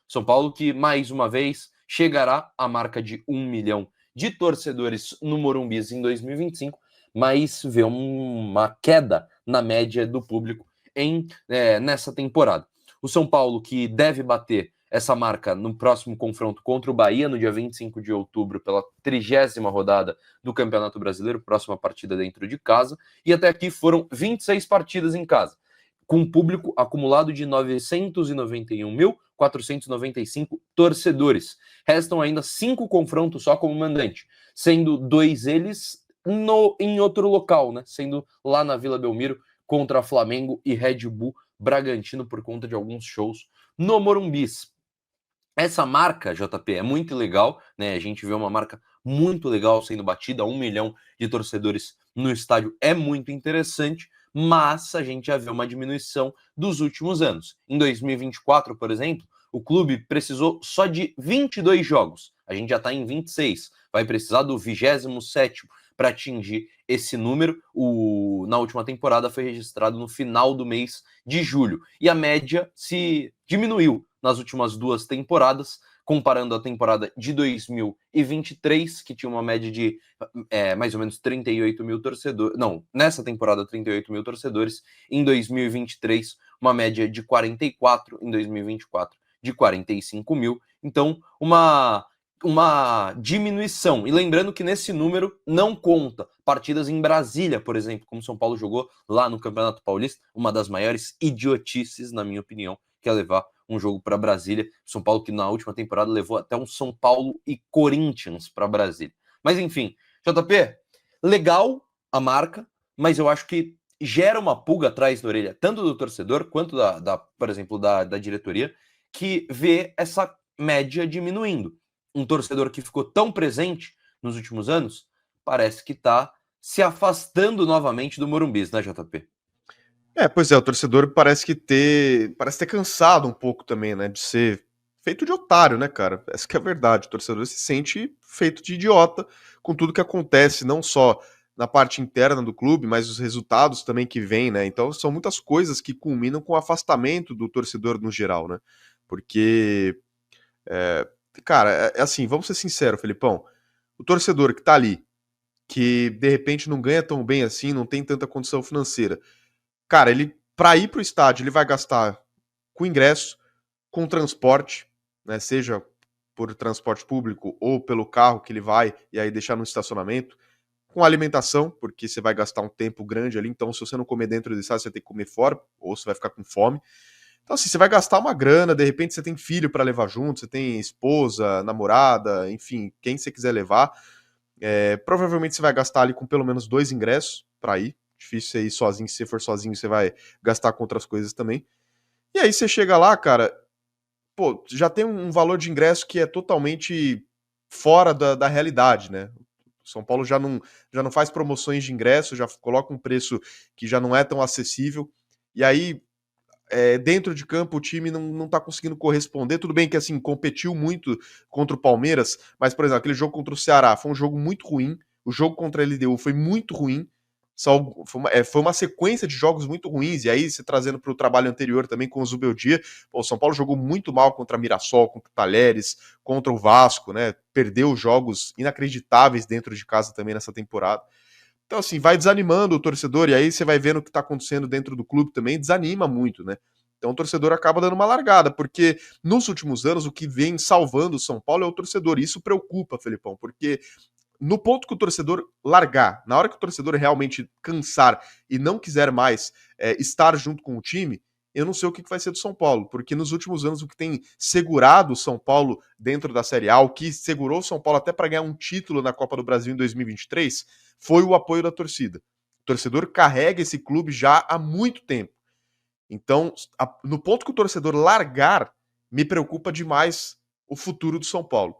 São Paulo que, mais uma vez, chegará à marca de 1 milhão de torcedores no Morumbi em 2025, mas vê uma queda na média do público nessa temporada. O São Paulo, que deve bater essa marca no próximo confronto contra o Bahia, no dia 25 de outubro, pela 30ª rodada do Campeonato Brasileiro, próxima partida dentro de casa, e até aqui foram 26 partidas em casa, com um público acumulado de 991.495 torcedores. Restam ainda 5 confrontos só como mandante, sendo 2 eles em outro local, né? Sendo lá na Vila Belmiro contra Flamengo e Red Bull Bragantino por conta de alguns shows no Morumbi. Essa marca, JP, é muito legal, né? A gente vê uma marca muito legal sendo batida, 1 milhão de torcedores no estádio é muito interessante, mas a gente já vê uma diminuição dos últimos anos. Em 2024, por exemplo, o clube precisou só de 22 jogos. A gente já está em 26. Vai precisar do 27º para atingir esse número. Na última temporada foi registrado no final do mês de julho. E a média se diminuiu nas últimas 2 temporadas, comparando a temporada de 2023, que tinha uma média de mais ou menos 38 mil torcedores. Não, nessa temporada, 38 mil torcedores. Em 2023, uma média de 44. Em 2024, de 45 mil. Então, uma diminuição. E lembrando que nesse número não conta partidas em Brasília, por exemplo, como São Paulo jogou lá no Campeonato Paulista, uma das maiores idiotices, na minha opinião, que é levar um jogo para Brasília. São Paulo que na última temporada levou até um São Paulo e Corinthians para Brasília. Mas enfim, JP, legal a marca, mas eu acho que gera uma pulga atrás da orelha, tanto do torcedor quanto por exemplo, da diretoria, que vê essa média diminuindo. Um torcedor que ficou tão presente nos últimos anos, parece que está se afastando novamente do Morumbi, né, JP? Pois é, o torcedor parece ter cansado um pouco também, né, de ser feito de otário, né, cara? Essa que é a verdade, o torcedor se sente feito de idiota com tudo que acontece, não só na parte interna do clube, mas os resultados também que vêm, né? Então são muitas coisas que culminam com o afastamento do torcedor no geral, né? Porque, cara, é assim, vamos ser sinceros, Felipão, o torcedor que tá ali, que de repente não ganha tão bem assim, não tem tanta condição financeira, cara, ele, para ir pro estádio, ele vai gastar com ingresso, com transporte, né, seja por transporte público ou pelo carro que ele vai e aí deixar no estacionamento, com alimentação, porque você vai gastar um tempo grande ali, então se você não comer dentro do estádio, você tem que comer fora, ou você vai ficar com fome. Então assim, você vai gastar uma grana, de repente você tem filho para levar junto, você tem esposa, namorada, enfim, quem você quiser levar. Provavelmente você vai gastar ali com pelo menos 2 ingressos para ir. Difícil você ir sozinho, se você for sozinho, você vai gastar com outras coisas também. E aí você chega lá, cara, pô, já tem um valor de ingresso que é totalmente fora da realidade, né? São Paulo já não faz promoções de ingresso, já coloca um preço que já não é tão acessível. E aí, dentro de campo, o time não tá conseguindo corresponder. Tudo bem que, assim, competiu muito contra o Palmeiras, mas, por exemplo, aquele jogo contra o Ceará foi um jogo muito ruim. O jogo contra a LDU foi muito ruim. Foi uma sequência de jogos muito ruins, e aí, se trazendo para o trabalho anterior também com o Zubeldia, o São Paulo jogou muito mal contra Mirassol, contra o Talheres, contra o Vasco, né? Perdeu jogos inacreditáveis dentro de casa também nessa temporada. Então, assim, vai desanimando o torcedor, e aí você vai vendo o que está acontecendo dentro do clube também, desanima muito, né? Então o torcedor acaba dando uma largada, porque nos últimos anos o que vem salvando o São Paulo é o torcedor, e isso preocupa, Felipão, porque no ponto que o torcedor largar, na hora que o torcedor realmente cansar e não quiser mais estar junto com o time, eu não sei o que vai ser do São Paulo, porque nos últimos anos o que tem segurado o São Paulo dentro da Série A, o que segurou o São Paulo até para ganhar um título na Copa do Brasil em 2023, foi o apoio da torcida. O torcedor carrega esse clube já há muito tempo. Então, no ponto que o torcedor largar, me preocupa demais o futuro do São Paulo.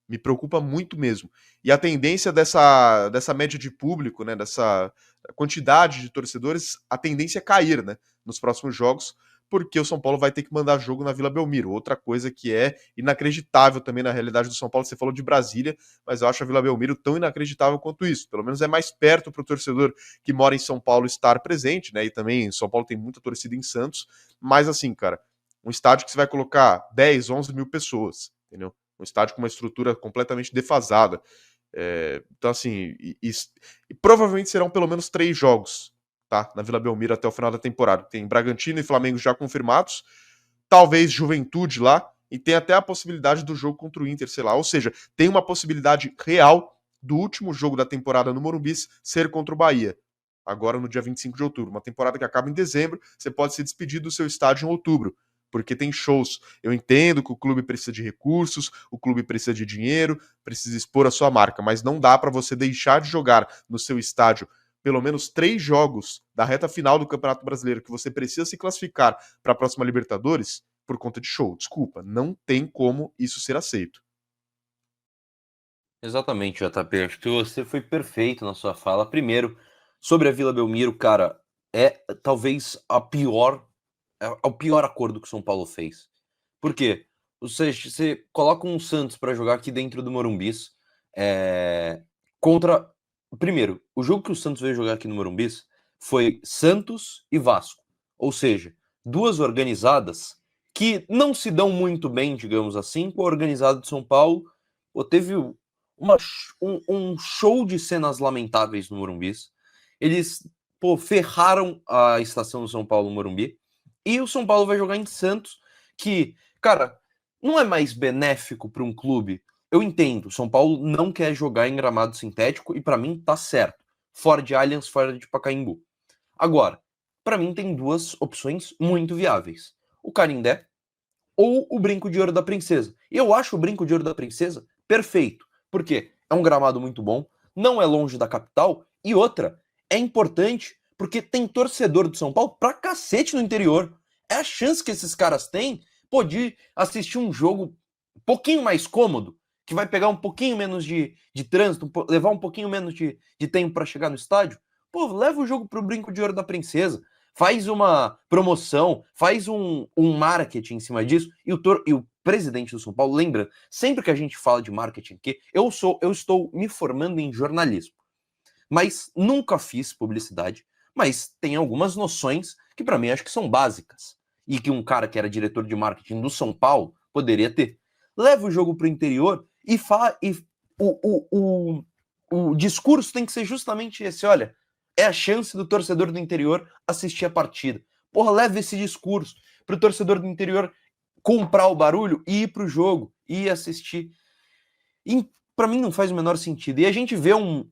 Me preocupa muito mesmo. E a tendência dessa média de público, né, dessa quantidade de torcedores, a tendência é cair, né, nos próximos jogos, porque o São Paulo vai ter que mandar jogo na Vila Belmiro. Outra coisa que é inacreditável também na realidade do São Paulo, você falou de Brasília, mas eu acho a Vila Belmiro tão inacreditável quanto isso. Pelo menos é mais perto para o torcedor que mora em São Paulo estar presente, né, e também São Paulo tem muita torcida em Santos, mas assim, cara, um estádio que você vai colocar 10, 11 mil pessoas, entendeu? Um estádio com uma estrutura completamente defasada. Então, assim, e provavelmente serão pelo menos 3 jogos, tá? Na Vila Belmiro até o final da temporada. Tem Bragantino e Flamengo já confirmados, talvez Juventude lá, e tem até a possibilidade do jogo contra o Inter, sei lá. Ou seja, tem uma possibilidade real do último jogo da temporada no Morumbi ser contra o Bahia, agora no dia 25 de outubro. Uma temporada que acaba em dezembro, você pode se despedir do seu estádio em outubro, porque tem shows. Eu entendo que o clube precisa de recursos, o clube precisa de dinheiro, precisa expor a sua marca, mas não dá para você deixar de jogar no seu estádio pelo menos 3 jogos da reta final do Campeonato Brasileiro que você precisa se classificar para a próxima Libertadores por conta de show. Desculpa, não tem como isso ser aceito. Exatamente, JP. Acho que você foi perfeito na sua fala. Primeiro, sobre a Vila Belmiro, cara, é talvez o pior acordo que o São Paulo fez. Por quê? Você coloca um Santos para jogar aqui dentro do Morumbis contra. Primeiro, o jogo que o Santos veio jogar aqui no Morumbis foi Santos e Vasco. Ou seja, duas organizadas que não se dão muito bem, digamos assim, com a organizada de São Paulo. Teve um show de cenas lamentáveis no Morumbis. Eles ferraram a estação do São Paulo no Morumbi. E o São Paulo vai jogar em Santos, que, cara, não é mais benéfico para um clube. Eu entendo, São Paulo não quer jogar em gramado sintético e para mim tá certo. Fora de Allianz, fora de Pacaembu. Agora, para mim tem duas opções muito viáveis. O Canindé ou o Brinco de Ouro da Princesa. E eu acho o Brinco de Ouro da Princesa perfeito. Por quê? É um gramado muito bom, não é longe da capital e outra, é importante porque tem torcedor do São Paulo pra cacete no interior. É a chance que esses caras têm, de assistir um jogo um pouquinho mais cômodo, que vai pegar um pouquinho menos de trânsito, levar um pouquinho menos de tempo para chegar no estádio. Leva o jogo pro Brinco de Ouro da Princesa. Faz uma promoção, faz um marketing em cima disso. E o presidente do São Paulo, lembra, sempre que a gente fala de marketing aqui, eu estou me formando em jornalismo. Mas nunca fiz publicidade, mas tem algumas noções que para mim acho que são básicas. E que um cara que era diretor de marketing do São Paulo poderia ter. Leva o jogo para o interior e o discurso tem que ser justamente esse, olha, é a chance do torcedor do interior assistir a partida. Leva esse discurso para o torcedor do interior comprar o barulho e ir para o jogo e assistir. E para mim não faz o menor sentido. E a gente vê um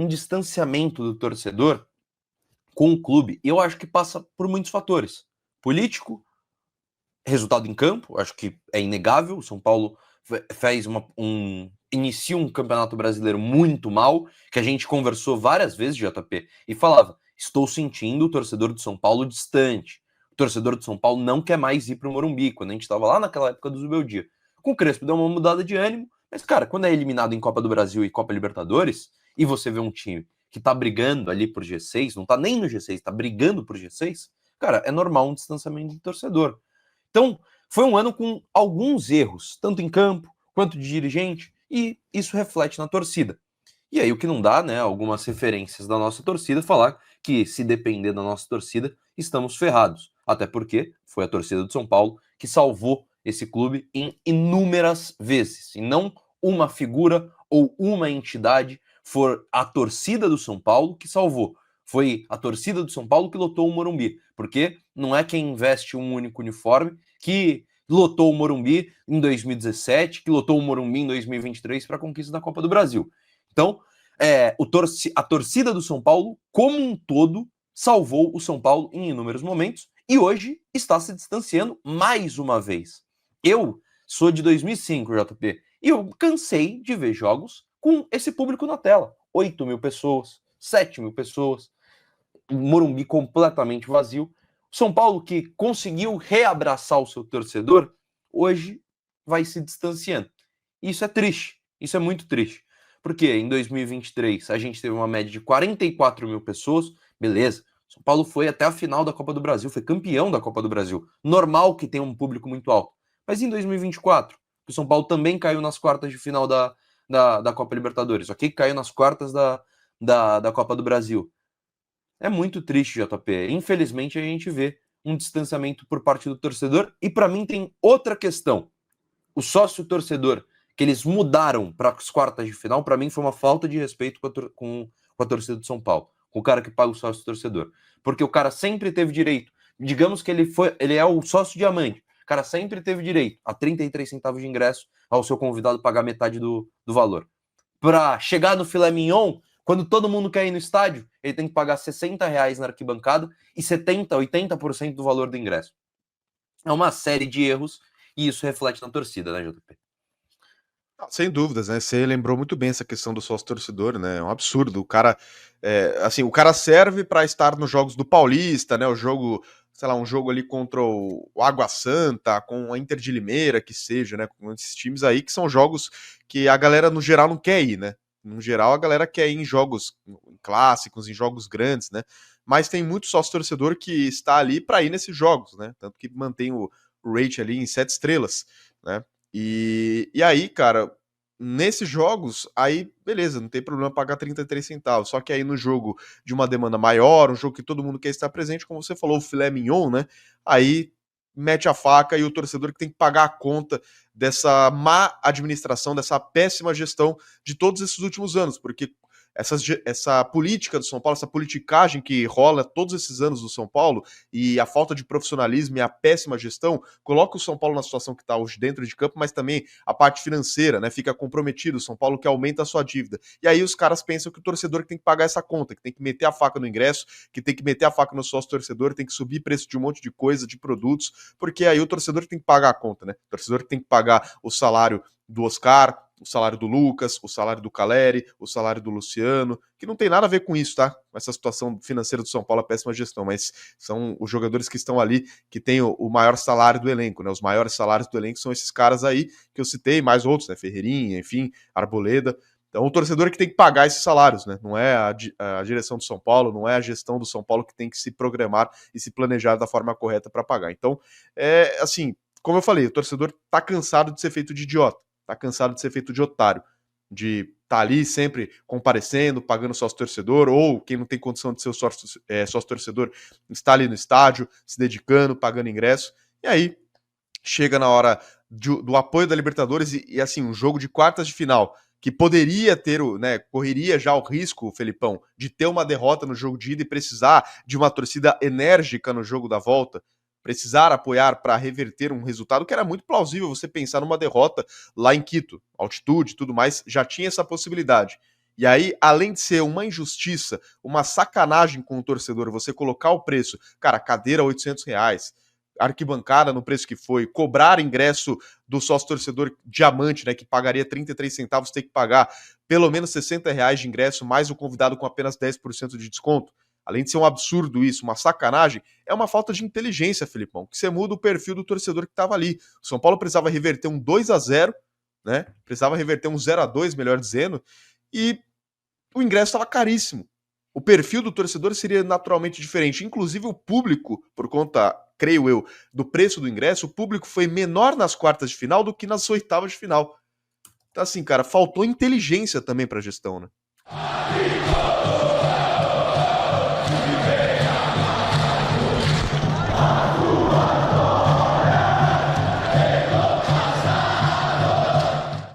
distanciamento do torcedor com o clube. E eu acho que passa por muitos fatores. Político, resultado em campo, acho que é inegável. O São Paulo inicia um campeonato brasileiro muito mal, que a gente conversou várias vezes, JP, e falava, estou sentindo o torcedor do São Paulo distante. O torcedor do São Paulo não quer mais ir para o Morumbi, quando a gente estava lá naquela época do Zubeldia. Com o Crespo deu uma mudada de ânimo, mas, cara, quando é eliminado em Copa do Brasil e Copa Libertadores, e você vê um time que tá brigando ali por G6, não tá nem no G6, tá brigando por G6, cara, é normal um distanciamento do torcedor. Então, foi um ano com alguns erros, tanto em campo quanto de dirigente, e isso reflete na torcida. E aí o que não dá, né, algumas referências da nossa torcida, falar que se depender da nossa torcida, estamos ferrados. Até porque foi a torcida do São Paulo que salvou esse clube em inúmeras vezes. E não uma figura ou uma entidade, for a torcida do São Paulo que salvou. Foi a torcida do São Paulo que lotou o Morumbi. Porque não é quem investe um único uniforme que lotou o Morumbi em 2017, que lotou o Morumbi em 2023 para a conquista da Copa do Brasil. Então, a torcida do São Paulo, como um todo, salvou o São Paulo em inúmeros momentos e hoje está se distanciando mais uma vez. Eu sou de 2005, JP, e eu cansei de ver jogos com esse público na tela. 8 mil pessoas, 7 mil pessoas, Morumbi completamente vazio. São Paulo, que conseguiu reabraçar o seu torcedor, hoje vai se distanciando. Isso é triste, isso é muito triste. Porque em 2023 a gente teve uma média de 44 mil pessoas, beleza. São Paulo foi até a final da Copa do Brasil, foi campeão da Copa do Brasil. Normal que tenha um público muito alto. Mas em 2024, o São Paulo também caiu nas quartas de final da Copa Libertadores, ok? Caiu nas quartas da Copa do Brasil. É muito triste, JP. Infelizmente, a gente vê um distanciamento por parte do torcedor. E para mim tem outra questão. O sócio-torcedor, que eles mudaram para as quartas de final, para mim foi uma falta de respeito com a torcida do São Paulo, com o cara que paga o sócio-torcedor. Porque o cara sempre teve direito, digamos que ele é o sócio-diamante, o cara sempre teve direito a 33 centavos de ingresso ao seu convidado pagar metade do valor. Para chegar no filé mignon, quando todo mundo quer ir no estádio, ele tem que pagar R$60 na arquibancada e 70%, 80% do valor do ingresso. É uma série de erros e isso reflete na torcida, né, JP? Sem dúvidas, né? Você lembrou muito bem essa questão do sócio-torcedor, né? É um absurdo. O cara, assim, o cara serve para estar nos jogos do Paulista, né? O jogo, sei lá, um jogo ali contra o Água Santa, com a Inter de Limeira, que seja, né? Com esses times aí que são jogos que a galera no geral não quer ir, né? No geral, a galera quer ir em jogos clássicos, em jogos grandes, né? Mas tem muito sócio-torcedor que está ali para ir nesses jogos, né? Tanto que mantém o rate ali em 7 estrelas, né? E aí, cara, nesses jogos, aí beleza, não tem problema pagar 33 centavos. Só que aí no jogo de uma demanda maior, um jogo que todo mundo quer estar presente, como você falou, o filé mignon, né? Aí mete a faca e o torcedor que tem que pagar a conta dessa má administração, dessa péssima gestão de todos esses últimos anos, porque essa política do São Paulo, essa politicagem que rola todos esses anos do São Paulo e a falta de profissionalismo e a péssima gestão coloca o São Paulo na situação que está hoje dentro de campo, mas também a parte financeira, né? Fica comprometido. O São Paulo que aumenta a sua dívida. E aí os caras pensam que o torcedor que tem que pagar essa conta, que tem que meter a faca no ingresso, que tem que meter a faca no sócio torcedor, tem que subir preço de um monte de coisa, de produtos, porque aí o torcedor tem que pagar a conta, né? O torcedor tem que pagar o salário do Oscar, o salário do Lucas, o salário do Caleri, o salário do Luciano, que não tem nada a ver com isso, tá? Com essa situação financeira do São Paulo, a péssima gestão, mas são os jogadores que estão ali, que têm o maior salário do elenco, né? Os maiores salários do elenco são esses caras aí que eu citei, mais outros, né? Ferreirinha, enfim, Arboleda. Então o torcedor que tem que pagar esses salários, né? Não é a direção do São Paulo, não é a gestão do São Paulo que tem que se programar e se planejar da forma correta para pagar. Então, assim, como eu falei, o torcedor tá cansado de ser feito de idiota. Tá cansado de ser feito de otário, de estar tá ali sempre comparecendo, pagando sócio-torcedor, ou quem não tem condição de ser o sócio-torcedor está ali no estádio, se dedicando, pagando ingresso, e aí chega na hora do apoio da Libertadores e assim, um jogo de quartas de final, que poderia ter, né, correria já o risco, Felipão, de ter uma derrota no jogo de ida e precisar de uma torcida enérgica no jogo da volta, precisar apoiar para reverter um resultado que era muito plausível você pensar numa derrota lá em Quito, altitude e tudo mais, já tinha essa possibilidade. E aí, além de ser uma injustiça, uma sacanagem com o torcedor, você colocar o preço, cara, cadeira R$800, arquibancada no preço que foi, cobrar ingresso do sócio-torcedor diamante, né, que pagaria 33 centavos, ter que pagar pelo menos R$60 de ingresso, mais o convidado com apenas 10% de desconto. Além de ser um absurdo isso, uma sacanagem, é uma falta de inteligência, Felipão, que você muda o perfil do torcedor que estava ali. O São Paulo precisava reverter um 2-0, né? Precisava reverter um 0-2, melhor dizendo, e o ingresso estava caríssimo. O perfil do torcedor seria naturalmente diferente. Inclusive o público, por conta, creio eu, do preço do ingresso, o público foi menor nas quartas de final do que nas oitavas de final. Então assim, cara, faltou inteligência também para a gestão, né?